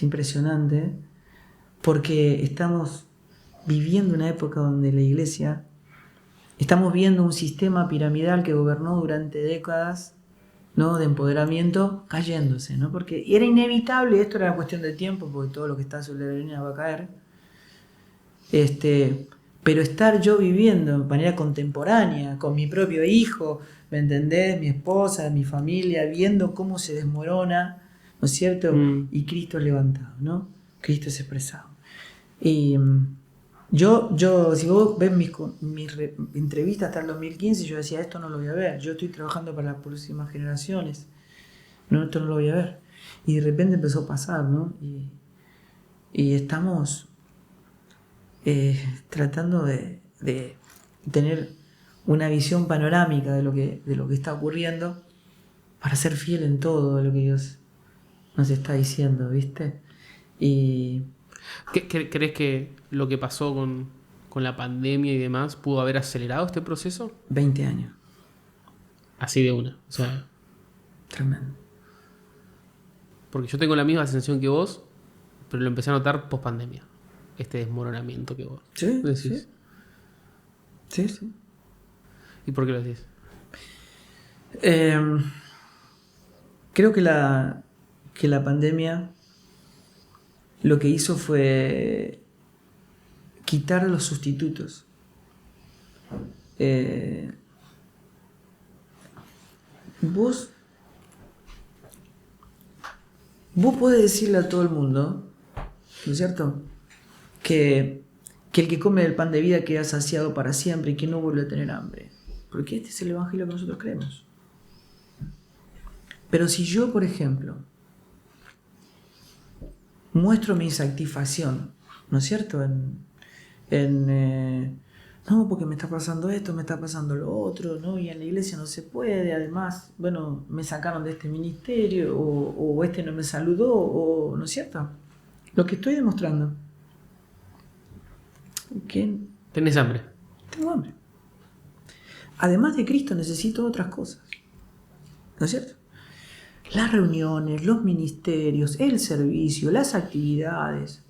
Es impresionante porque estamos viviendo una época donde la iglesia, estamos viendo un sistema piramidal que gobernó durante décadas, ¿no?, de empoderamiento cayéndose, ¿no? Porque era inevitable, esto era una cuestión de tiempo, porque todo lo que está sobre la línea va a caer. Pero estar yo viviendo de manera contemporánea, con mi propio hijo, ¿me entendés? Mi esposa, mi familia, viendo cómo se desmorona, ¿no es cierto? Y Cristo es levantado, ¿no? Cristo es expresado. Y yo si vos ves mis entrevistas hasta el 2015, yo decía, esto no lo voy a ver, yo estoy trabajando para las próximas generaciones, no, esto no lo voy a ver. Y de repente empezó a pasar, ¿no? Y estamos tratando de tener una visión panorámica de lo que está ocurriendo para ser fiel en todo de lo que Dios nos está diciendo, ¿viste? Y ¿Crees que lo que pasó con la pandemia y demás pudo haber acelerado este proceso? 20 años. Así de una. O sea, tremendo. Porque yo tengo la misma sensación que vos, pero lo empecé a notar post pandemia. Este desmoronamiento que vos decís. Sí. ¿Y por qué lo decís? Creo que la pandemia lo que hizo fue quitar los sustitutos. Vos podés decirle a todo el mundo, ¿no es cierto?, que el que come del pan de vida queda saciado para siempre y que no vuelve a tener hambre. Porque este es el evangelio que nosotros creemos. Pero si yo, por ejemplo, muestro mi satisfacción, ¿no es cierto?, no, porque me está pasando esto, me está pasando lo otro, ¿no? Y en la iglesia no se puede, además, bueno, me sacaron de este ministerio, o este no me saludó, o, ¿no es cierto? Lo que estoy demostrando, que ¿Tenés hambre? tengo hambre. Además de Cristo necesito otras cosas, ¿no es cierto? Las reuniones, los ministerios, el servicio, las actividades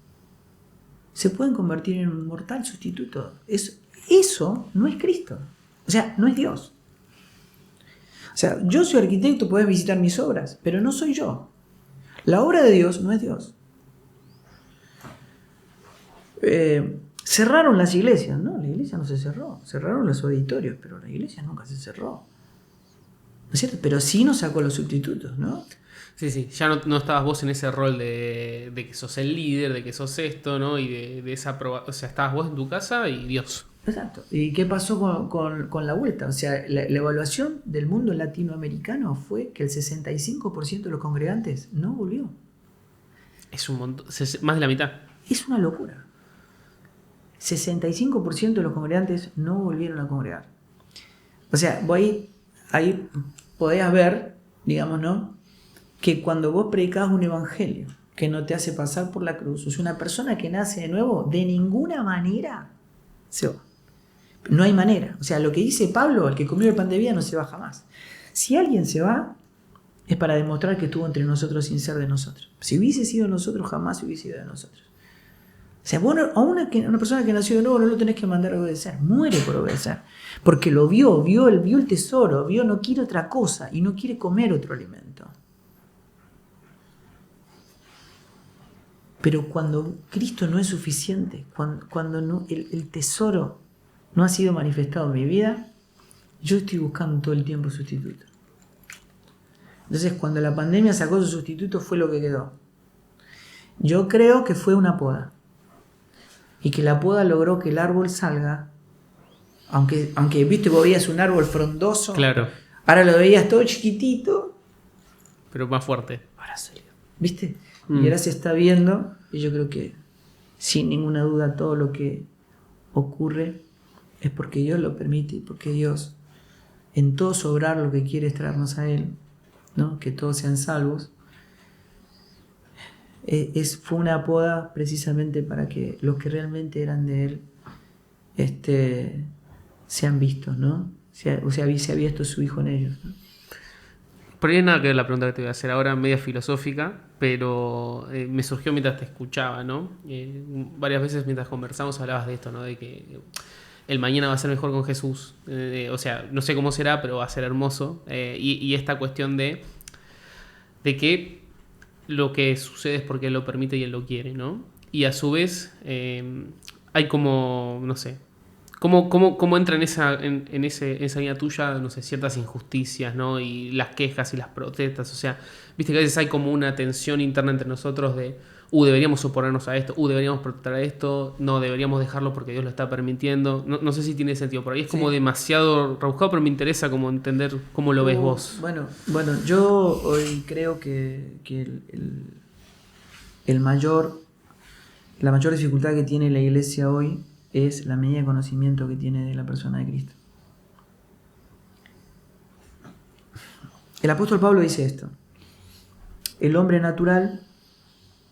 se pueden convertir en un mortal sustituto. Eso no es Cristo. O sea, no es Dios. O sea, yo soy arquitecto, podés visitar mis obras, pero no soy yo. La obra de Dios no es Dios. Cerraron las iglesias. No, la iglesia no se cerró. Cerraron los auditorios, pero la iglesia nunca se cerró. ¿No es cierto? Pero sí nos sacó los sustitutos, ¿no? Sí. Ya no estabas vos en ese rol de que sos el líder, de que sos esto, ¿no? Y de esa o sea, estabas vos en tu casa y Dios. Exacto. ¿Y qué pasó con la vuelta? O sea, la evaluación del mundo latinoamericano fue que el 65% de los congregantes no volvió. Es un montón. Más de la mitad. Es una locura. 65% de los congregantes no volvieron a congregar. O sea, vos ahí podés ver, digamos, ¿no?, que cuando vos predicás un evangelio que no te hace pasar por la cruz, o sea, una persona que nace de nuevo, de ninguna manera se va. No hay manera. O sea, lo que dice Pablo, el que comió el pan de vida no se va jamás. Si alguien se va, es para demostrar que estuvo entre nosotros sin ser de nosotros. Si hubiese sido de nosotros, jamás hubiese sido de nosotros. O sea, vos a una persona que nació de nuevo no lo tenés que mandar a obedecer. Muere por obedecer. Porque lo vio el tesoro, no quiere otra cosa y no quiere comer otro alimento. Pero cuando Cristo no es suficiente, cuando no, el tesoro no ha sido manifestado en mi vida, yo estoy buscando todo el tiempo sustituto. Entonces, cuando la pandemia sacó su sustituto, fue lo que quedó. Yo creo que fue una poda. Y que la poda logró que el árbol salga, aunque viste, vos veías un árbol frondoso, claro, ahora lo veías todo chiquitito, pero más fuerte. Ahora salió, ¿viste? Y ahora se está viendo, y yo creo que sin ninguna duda todo lo que ocurre es porque Dios lo permite y porque Dios en todo su obrar lo que quiere es traernos a Él, ¿no? Que todos sean salvos. Fue una poda precisamente para que los que realmente eran de Él sean vistos, ¿no? O sea, se ha visto su Hijo en ellos, ¿no? Por ahí nada que ver la pregunta que te voy a hacer ahora, media filosófica, pero me surgió mientras te escuchaba, ¿no? Varias veces mientras conversamos hablabas de esto, ¿no? De que el mañana va a ser mejor con Jesús. O sea, no sé cómo será, pero va a ser hermoso. Y esta cuestión de que lo que sucede es porque Él lo permite y Él lo quiere, ¿no? Y a su vez hay como, no sé, ¿cómo entra en esa línea tuya, no sé, ciertas injusticias, ¿no? Y las quejas y las protestas. O sea, viste que a veces hay como una tensión interna entre nosotros de, deberíamos oponernos a esto, deberíamos protestar a esto, no, deberíamos dejarlo porque Dios lo está permitiendo. No sé si tiene sentido. Por ahí es como demasiado rebuscado, pero me interesa como entender cómo lo ves vos. Bueno, yo hoy creo que la mayor dificultad que tiene la iglesia hoy es la medida de conocimiento que tiene de la persona de Cristo. El apóstol Pablo dice esto: el hombre natural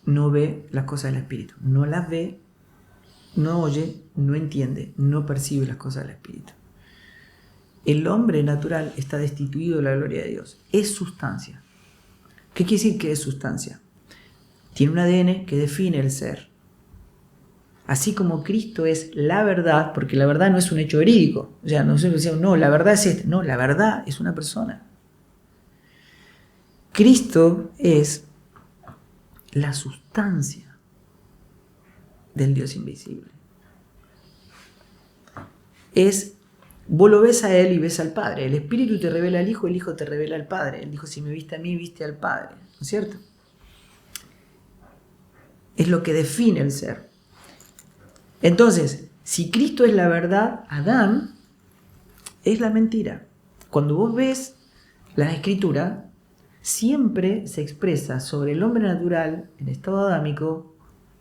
no ve las cosas del Espíritu, no las ve, no oye, no entiende, no percibe las cosas del Espíritu. El hombre natural está destituido de la gloria de Dios, es sustancia. ¿Qué quiere decir que es sustancia? Tiene un ADN que define el ser. Así como Cristo es la verdad, porque la verdad no es un hecho verídico. O sea, nosotros decimos, no, la verdad es esta. No, la verdad es una persona. Cristo es la sustancia del Dios invisible. Vos lo ves a Él y ves al Padre. El Espíritu te revela al Hijo, el Hijo te revela al Padre. Él dijo, si me viste a mí, viste al Padre. ¿No es cierto? Es lo que define el ser. Entonces, si Cristo es la verdad, Adán es la mentira. Cuando vos ves la Escritura, siempre se expresa sobre el hombre natural, en estado adámico,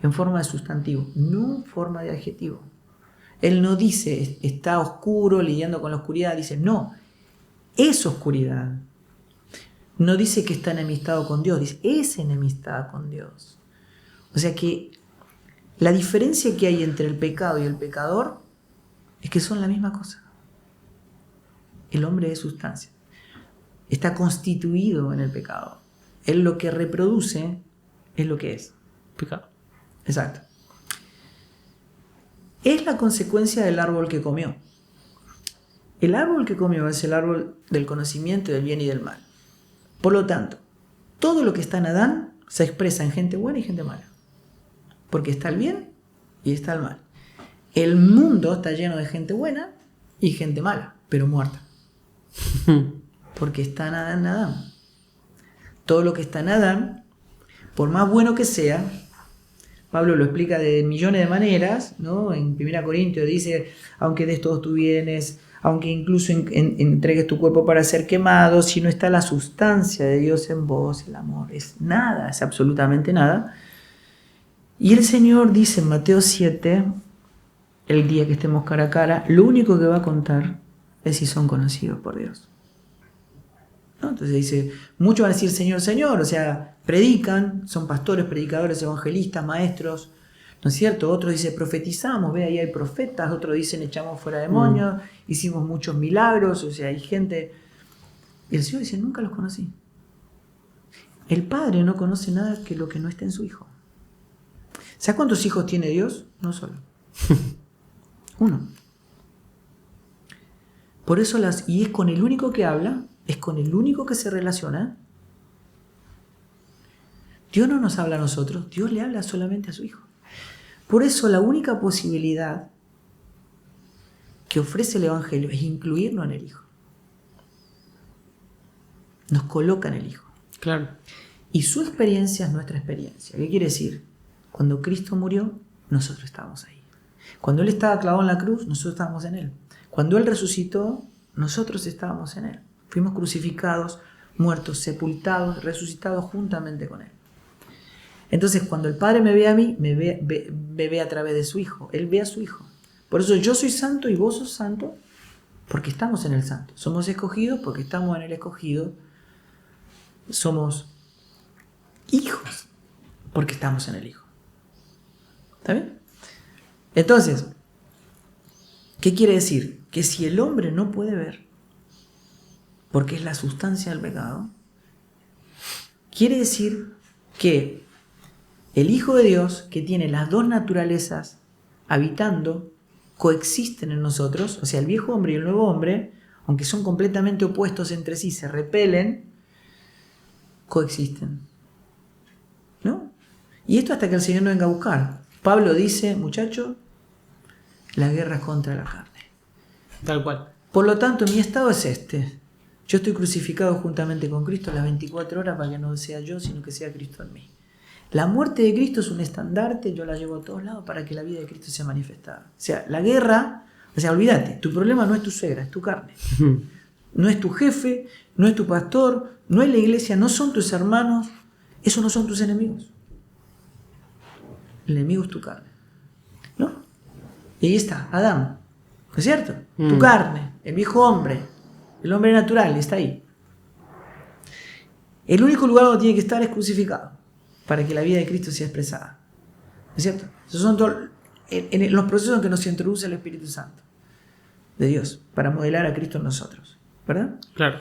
en forma de sustantivo, no en forma de adjetivo. Él no dice, está oscuro, lidiando con la oscuridad, dice, no, es oscuridad. No dice que está enemistado con Dios, dice, es enemistad con Dios. O sea que la diferencia que hay entre el pecado y el pecador es que son la misma cosa. El hombre es sustancia. Está constituido en el pecado. Él lo que reproduce es lo que es. Pecado. Exacto. Es la consecuencia del árbol que comió. El árbol que comió es el árbol del conocimiento del bien y del mal. Por lo tanto, todo lo que está en Adán se expresa en gente buena y gente mala. Porque está el bien y está el mal. El mundo está lleno de gente buena y gente mala, pero muerta. Porque está en Adán. Todo lo que está en Adán, por más bueno que sea, Pablo lo explica de millones de maneras, ¿no? En 1 Corintios dice, aunque des todos tus bienes, aunque incluso entregues tu cuerpo para ser quemado, si no está la sustancia de Dios en vos, el amor es nada, es absolutamente nada. Y el Señor dice en Mateo 7, el día que estemos cara a cara, lo único que va a contar es si son conocidos por Dios. ¿No? Entonces dice, muchos van a decir Señor, Señor, o sea, predican, son pastores, predicadores, evangelistas, maestros, ¿no es cierto? Otros dicen, profetizamos, ve, ahí hay profetas, otros dicen, echamos fuera demonios, hicimos muchos milagros, o sea, hay gente... Y el Señor dice, nunca los conocí. El Padre no conoce nada que lo que no está en su Hijo. ¿Sabes cuántos hijos tiene Dios? No solo. Uno. Por eso y es con el único que habla, es con el único que se relaciona. Dios no nos habla a nosotros, Dios le habla solamente a su Hijo. Por eso la única posibilidad que ofrece el Evangelio es incluirnos en el Hijo. Nos coloca en el Hijo. Claro. Y su experiencia es nuestra experiencia. ¿Qué quiere decir? Cuando Cristo murió, nosotros estábamos ahí. Cuando Él estaba clavado en la cruz, nosotros estábamos en Él. Cuando Él resucitó, nosotros estábamos en Él. Fuimos crucificados, muertos, sepultados, resucitados juntamente con Él. Entonces, cuando el Padre me ve a mí, me ve a través de su Hijo. Él ve a su Hijo. Por eso yo soy santo y vos sos santo, porque estamos en el santo. Somos escogidos porque estamos en el escogido. Somos hijos porque estamos en el Hijo. ¿Está bien? Entonces, ¿qué quiere decir? Que si el hombre no puede ver, porque es la sustancia del pecado, Quiere decir que el Hijo de Dios, que tiene las dos naturalezas habitando, coexisten en nosotros, o sea, el viejo hombre y el nuevo hombre, aunque son completamente opuestos entre sí, se repelen, coexisten. ¿No? Y esto hasta que el Señor nos venga a buscar. Pablo dice, muchachos, la guerra es contra la carne. Tal cual. Por lo tanto, mi estado es este. Yo estoy crucificado juntamente con Cristo las 24 horas para que no sea yo, sino que sea Cristo en mí. La muerte de Cristo es un estandarte, yo la llevo a todos lados para que la vida de Cristo sea manifestada. O sea, la guerra, o sea, olvídate, tu problema no es tu suegra, es tu carne. No es tu jefe, no es tu pastor, no es la iglesia, no son tus hermanos, esos no son tus enemigos. El enemigo es tu carne. ¿No? Y ahí está, Adán. ¿No es cierto? Tu carne, el viejo hombre, el hombre natural, está ahí. El único lugar donde tiene que estar es crucificado, para que la vida de Cristo sea expresada. ¿No es cierto? Esos son en los procesos en que nos introduce el Espíritu Santo de Dios, para modelar a Cristo en nosotros. ¿Verdad? Claro.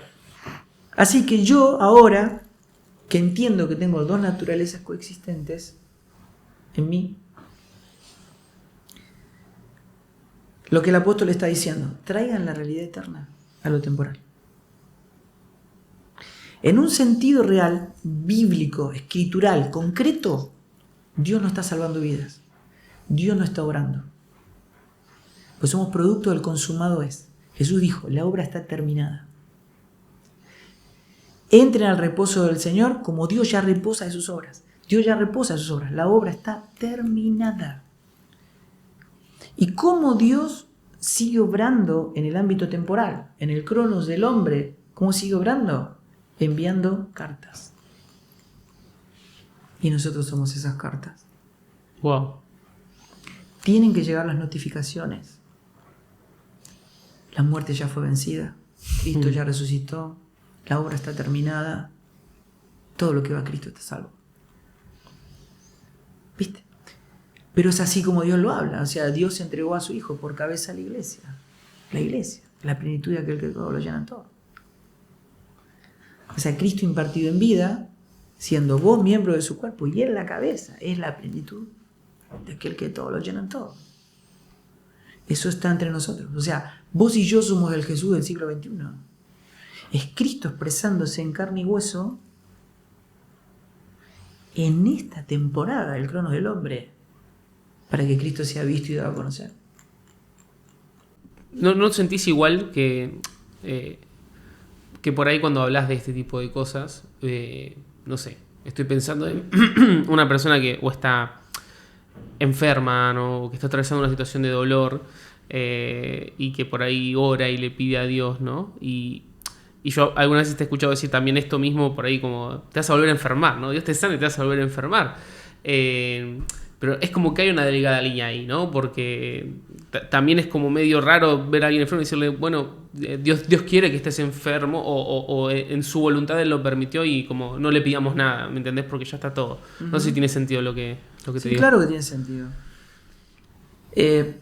Así que yo ahora, que entiendo que tengo dos naturalezas coexistentes en mí, lo que el apóstol está diciendo, traigan la realidad eterna a lo temporal. En un sentido real, bíblico, escritural, concreto, Dios no está salvando vidas. Dios no está obrando. Pues somos producto del consumado es. Jesús dijo, la obra está terminada. Entren al reposo del Señor como Dios ya reposa de sus obras. Dios ya reposa de sus obras. La obra está terminada. ¿Y cómo Dios sigue obrando en el ámbito temporal? En el cronos del hombre. ¿Cómo sigue obrando? Enviando cartas. Y nosotros somos esas cartas. Wow. Tienen que llegar las notificaciones. La muerte ya fue vencida. Cristo ya resucitó. La obra está terminada. Todo lo que va a Cristo está salvo. ¿Viste? Pero es así como Dios lo habla. O sea, Dios entregó a su Hijo por cabeza a la iglesia. La iglesia. La plenitud de aquel que todo lo llena todo. O sea, Cristo impartido en vida, siendo vos miembro de su cuerpo y Él la cabeza, es la plenitud de aquel que todo lo llena en todo. Eso está entre nosotros. O sea, vos y yo somos el Jesús del siglo XXI. Es Cristo expresándose en carne y hueso en esta temporada del crono del hombre para que Cristo sea visto y dado a conocer. ¿No sentís igual que por ahí cuando hablas de este tipo de cosas, no sé, estoy pensando en una persona que o está enferma, ¿no? O que está atravesando una situación de dolor y que por ahí ora y le pide a Dios, ¿no? Y yo algunas veces te he escuchado decir también esto mismo por ahí como te vas a volver a enfermar, ¿no? Dios te sana y te vas a volver a enfermar. Pero es como que hay una delgada línea ahí, ¿no? Porque también es como medio raro ver a alguien enfermo y decirle, bueno, Dios quiere que estés enfermo o en su voluntad Él lo permitió y como no le pidamos nada, ¿me entendés? Porque ya está todo. No sé si tiene sentido lo que te digo. Sí, claro que tiene sentido. Te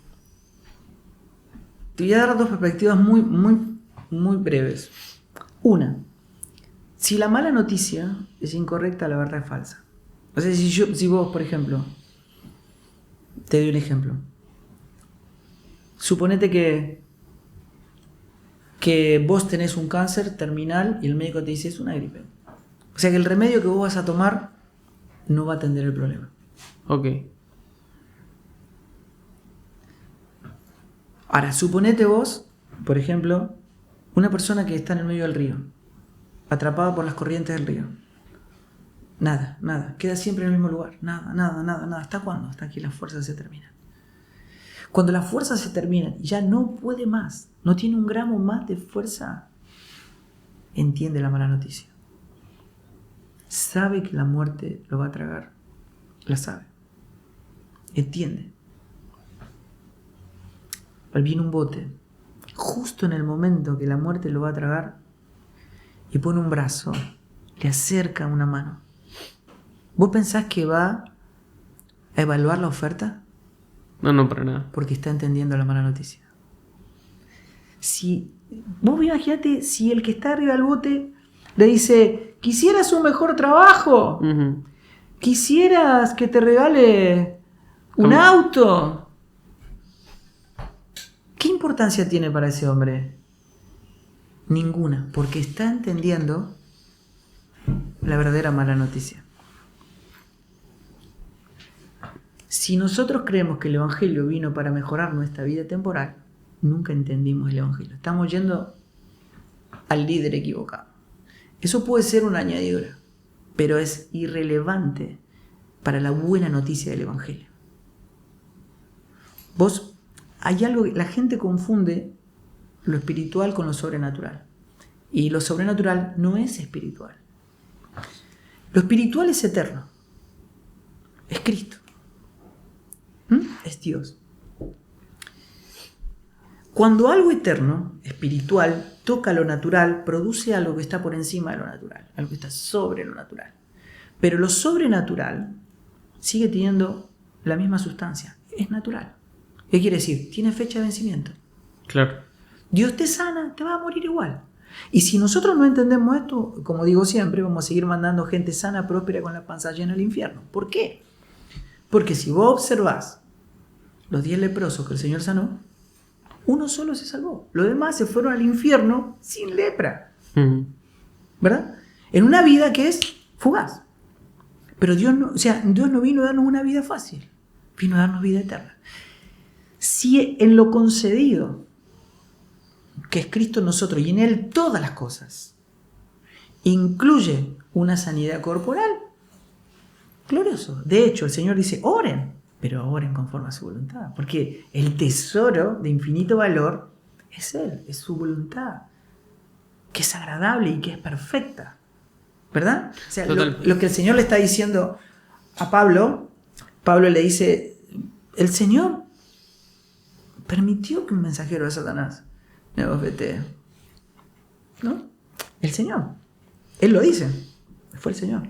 voy a dar dos perspectivas muy breves. Una, si la mala noticia es incorrecta, la verdad es falsa. O sea, si vos, por ejemplo, te doy un ejemplo. Suponete que vos tenés un cáncer terminal y el médico te dice es una gripe. O sea que el remedio que vos vas a tomar no va a atender el problema. Ok. Ahora, suponete vos, por ejemplo, una persona que está en el medio del río, atrapada por las corrientes del río. Nada. Queda siempre en el mismo lugar. Nada. ¿Hasta cuándo? Hasta que las fuerzas se terminan. Cuando las fuerzas se terminan y ya no puede más, no tiene un gramo más de fuerza, entiende la mala noticia. Sabe que la muerte lo va a tragar. La sabe. Entiende. Viene un bote, justo en el momento que la muerte lo va a tragar, y pone un brazo, le acerca una mano. ¿Vos pensás que va a evaluar la oferta? No, para nada. Porque está entendiendo la mala noticia. Vos imagínate si el que está arriba del bote Le dice, ¿quisieras un mejor trabajo? Ujú. ¿Quisieras que te regale un Como- auto? ¿Qué importancia tiene para ese hombre? Ninguna, porque está entendiendo la verdadera mala noticia. Si nosotros creemos que el Evangelio vino para mejorar nuestra vida temporal, nunca entendimos el Evangelio. Estamos yendo al líder equivocado. Eso puede ser una añadidura, pero es irrelevante para la buena noticia del Evangelio. Hay algo, la gente confunde lo espiritual con lo sobrenatural. Y lo sobrenatural no es espiritual. Lo espiritual es eterno. Es Cristo. Es Dios. Cuando algo eterno, espiritual, toca lo natural, produce algo que está por encima de lo natural, algo que está sobre lo natural. Pero lo sobrenatural sigue teniendo la misma sustancia, es natural. ¿Qué quiere decir? Tiene fecha de vencimiento. Claro. Dios te sana, te va a morir igual. Y si nosotros no entendemos esto, como digo siempre, vamos a seguir mandando gente sana, próspera, con la panza llena al infierno. ¿Por qué? Porque si vos observás los 10 leprosos que el Señor sanó, uno solo se salvó. Los demás se fueron al infierno sin lepra. Ujú. ¿Verdad? En una vida que es fugaz. Pero Dios no vino a darnos una vida fácil. Vino a darnos vida eterna. Si en lo concedido, que es Cristo en nosotros, y en Él todas las cosas, incluye una sanidad corporal, glorioso. De hecho, el Señor dice, oren, pero oren conforme a su voluntad. Porque el tesoro de infinito valor es Él, es su voluntad, que es agradable y que es perfecta. ¿Verdad? O sea, lo que el Señor le está diciendo a Pablo, Pablo le dice, el Señor permitió que un mensajero de Satanás me bofetee. ¿No? El Señor. Él lo dice. Fue el Señor.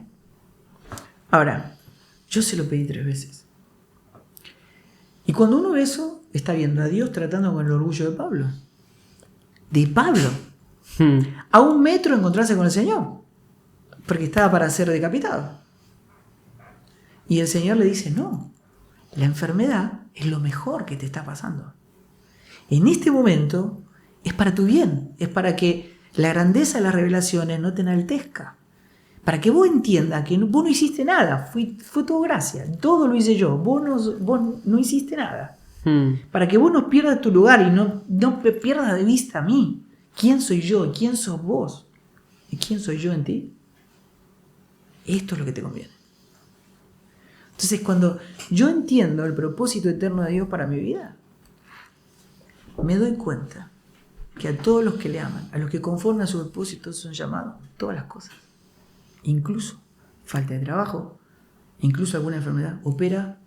Ahora, yo se lo pedí 3 veces. Y cuando uno ve eso, está viendo a Dios tratando con el orgullo de Pablo. De Pablo. A 1 metro encontrarse con el Señor. Porque estaba para ser decapitado. Y el Señor le dice, no, la enfermedad es lo mejor que te está pasando. En este momento es para tu bien, es para que la grandeza de las revelaciones no te enaltezca. Para que vos entiendas que vos no hiciste nada, fue todo gracia, todo lo hice yo, vos no hiciste nada. Para que vos no pierdas tu lugar y no pierdas de vista a mí. ¿Quién soy yo? ¿Quién sos vos? ¿Y quién soy yo en ti? Esto es lo que te conviene. Entonces, cuando yo entiendo el propósito eterno de Dios para mi vida, me doy cuenta que a todos los que le aman, a los que conforme a su propósito son llamados, todas las cosas, incluso falta de trabajo, incluso alguna enfermedad, opera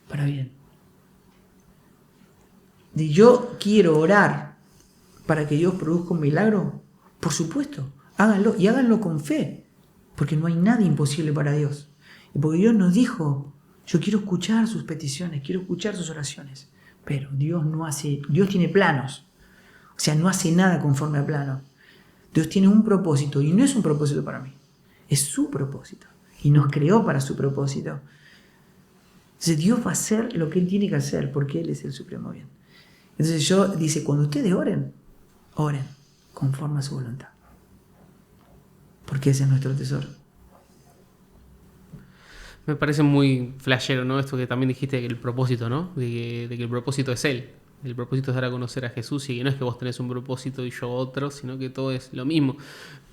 para bien. Y yo quiero orar para que Dios produzca un milagro, por supuesto, háganlo y háganlo con fe, porque no hay nada imposible para Dios. Y porque Dios nos dijo, yo quiero escuchar sus peticiones, quiero escuchar sus oraciones, pero Dios tiene planos, o sea, no hace nada conforme a plano. Dios tiene un propósito y no es un propósito para mí, es su propósito y nos creó para su propósito. Entonces Dios va a hacer lo que Él tiene que hacer porque Él es el supremo bien. Entonces dice, cuando ustedes oren conforme a su voluntad. Porque ese es nuestro tesoro. Me parece muy flashero, ¿no? Esto que también dijiste, que el propósito, ¿no? De que el propósito es Él. El propósito es dar a conocer a Jesús y que no es que vos tenés un propósito y yo otro, sino que todo es lo mismo.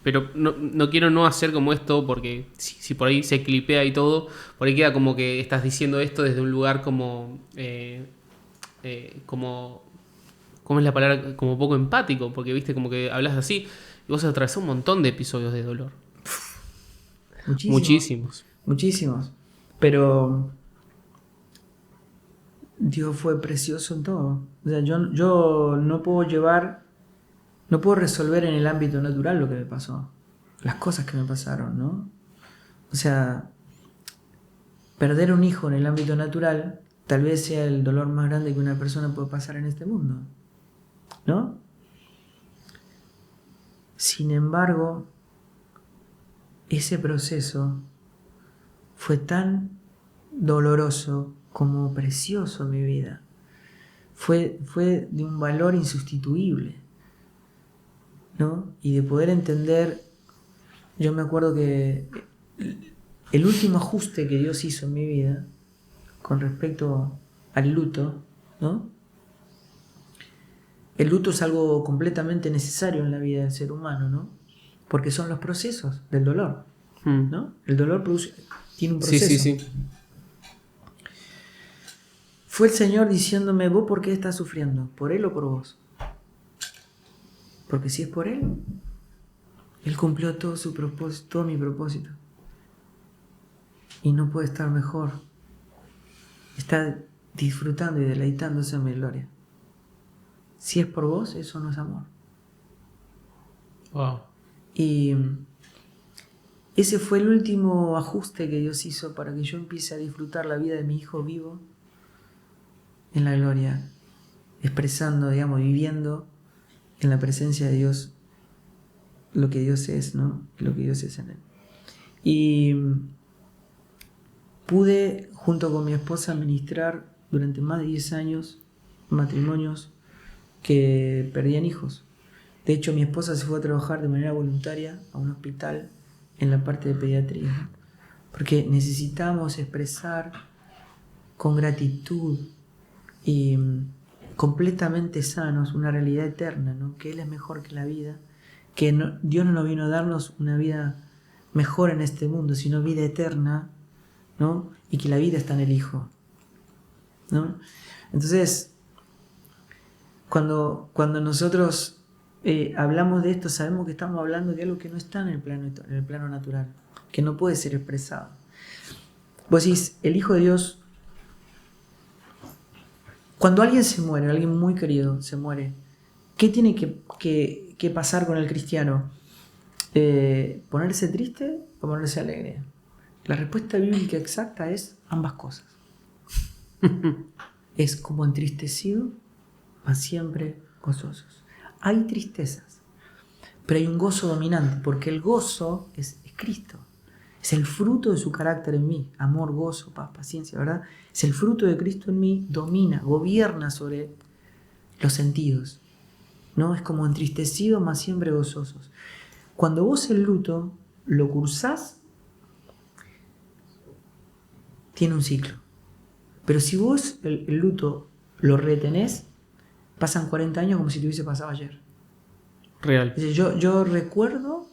Pero no quiero no hacer como esto porque si por ahí se clipea y todo, por ahí queda como que estás diciendo esto desde un lugar como... ¿cómo es la palabra? Como poco empático, porque viste como que hablas así y vos atravesás un montón de episodios de dolor. Muchísimos. Pero Dios fue precioso en todo. O sea, yo no puedo resolver en el ámbito natural lo que me pasó, las cosas que me pasaron, ¿no? O sea, perder un hijo en el ámbito natural tal vez sea el dolor más grande que una persona puede pasar en este mundo, ¿no? Sin embargo, ese proceso fue tan doloroso como precioso en mi vida. Fue de un valor insustituible, ¿no? Y de poder entender, yo me acuerdo que el último ajuste que Dios hizo en mi vida con respecto al luto, ¿no? El luto es algo completamente necesario en la vida del ser humano, ¿no? Porque son los procesos del dolor, ¿no? El dolor tiene un proceso. Sí. Fue el Señor diciéndome, ¿vos por qué estás sufriendo? ¿Por Él o por vos? Porque si es por Él, Él cumplió todo su propósito, todo mi propósito. Y no puede estar mejor. Está disfrutando y deleitándose en mi gloria. Si es por vos, eso no es amor. Wow. Y ese fue el último ajuste que Dios hizo para que yo empiece a disfrutar la vida de mi hijo vivo en la gloria, expresando, digamos, viviendo en la presencia de Dios lo que Dios es, ¿no? Lo que Dios es en Él. Y pude, junto con mi esposa, ministrar durante más de 10 años matrimonios que perdían hijos. De hecho, mi esposa se fue a trabajar de manera voluntaria a un hospital en la parte de pediatría, ¿no? Porque necesitamos expresar con gratitud y completamente sanos una realidad eterna, ¿no? Que Él es mejor que la vida, que Dios no nos vino a darnos una vida mejor en este mundo, sino vida eterna, ¿no? Y que la vida está en el Hijo, ¿no? Entonces, cuando nosotros hablamos de esto, sabemos que estamos hablando de algo que no está en el plano natural, que no puede ser expresado. Vos decís, el Hijo de Dios, cuando alguien se muere, alguien muy querido se muere, ¿qué tiene que pasar con el cristiano? ¿Ponerse triste o ponerse alegre? La respuesta bíblica exacta es ambas cosas. Es como entristecido, mas siempre gozosos. Hay tristezas, pero hay un gozo dominante, porque el gozo es Cristo. Es el fruto de su carácter en mí. Amor, gozo, paz, paciencia, ¿verdad? Es el fruto de Cristo en mí, domina, gobierna sobre los sentidos, ¿no? Es como entristecido, mas siempre gozosos. Cuando vos el luto lo cursás, tiene un ciclo. Pero si vos el luto lo retenés, pasan 40 años como si te hubiese pasado ayer. Real. Yo recuerdo,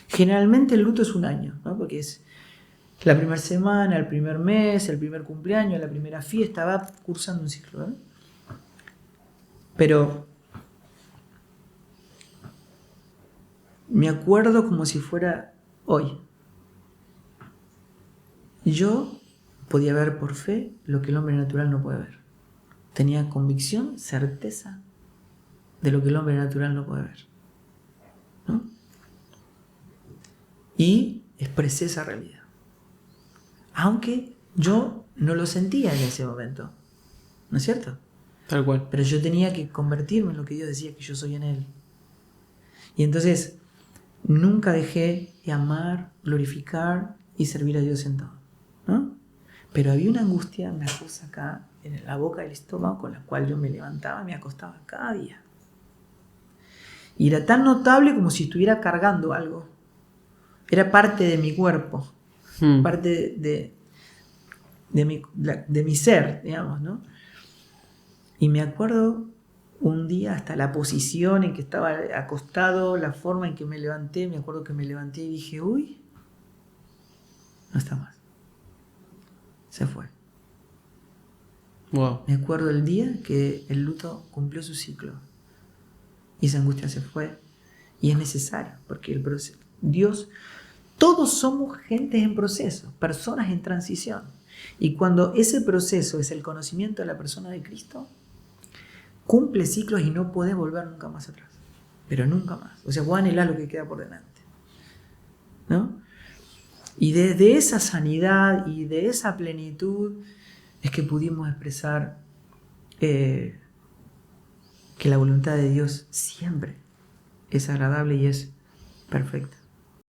generalmente el luto es un año, ¿no? Porque es la primera semana, el primer mes, el primer cumpleaños, la primera fiesta, va cursando un ciclo, ¿eh? Pero me acuerdo como si fuera hoy. Yo podía ver por fe lo que el hombre natural no puede ver. Tenía convicción, certeza de lo que el hombre natural no puede ver, ¿no? Y expresé esa realidad. Aunque yo no lo sentía en ese momento, ¿no es cierto? Tal cual. Pero yo tenía que convertirme en lo que Dios decía que yo soy en Él. Y entonces nunca dejé de amar, glorificar y servir a Dios en todo, ¿no? Pero había una angustia, una cosa acá en la boca del estómago con la cual yo me levantaba y me acostaba cada día. Y era tan notable como si estuviera cargando algo. Era parte de mi cuerpo, parte de mi ser, digamos, ¿no? Y me acuerdo un día hasta la posición en que estaba acostado, la forma en que me levanté, me acuerdo que me levanté y dije, uy, no está más. Se fue. Wow. Me acuerdo el día que el luto cumplió su ciclo. Y esa angustia se fue. Y es necesario, porque el proceso, Dios, todos somos gentes en proceso, personas en transición. Y cuando ese proceso es el conocimiento de la persona de Cristo, cumple ciclos y no podés volver nunca más atrás. Pero nunca más. O sea, vos anhelás lo que queda por delante, ¿no? Y desde esa sanidad y de esa plenitud es que pudimos expresar que la voluntad de Dios siempre es agradable y es perfecta.